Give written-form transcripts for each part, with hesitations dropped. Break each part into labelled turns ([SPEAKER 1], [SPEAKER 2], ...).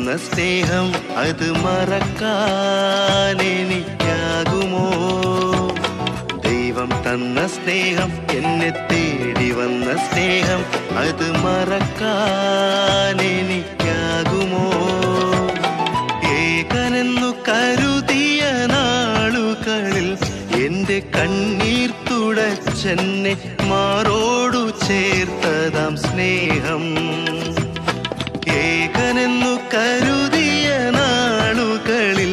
[SPEAKER 1] വന്ന സ്നേഹം അത് മറക്കാൻ എനിക്കാകുമോ? ദൈവം തന്ന സ്നേഹം, എന്നെ തേടി വന്ന സ്നേഹം അത് മറക്കാൻ എനിക്കാകുമോ? ഏകനെന്നു കരുതിയ നാളുകളിൽ എന്റെ കണ്ണീർ തുടച്ചെന്നെ മാറോടു ചേർത്തതാം സ്നേഹം. ഏകനെന്നു കരുതിയ നാളുകളിൽ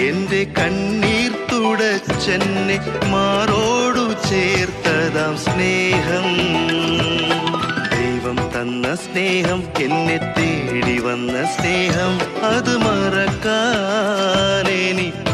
[SPEAKER 1] എന്റെ കണ്ണീർ തുടച്ചെന്നെ മാറോടു ചേർത്തതാം സ്നേഹം. ദൈവം തന്ന സ്നേഹം, എന്നെ തേടി വന്ന സ്നേഹം അത് മറക്കാൻ എനിക്ക്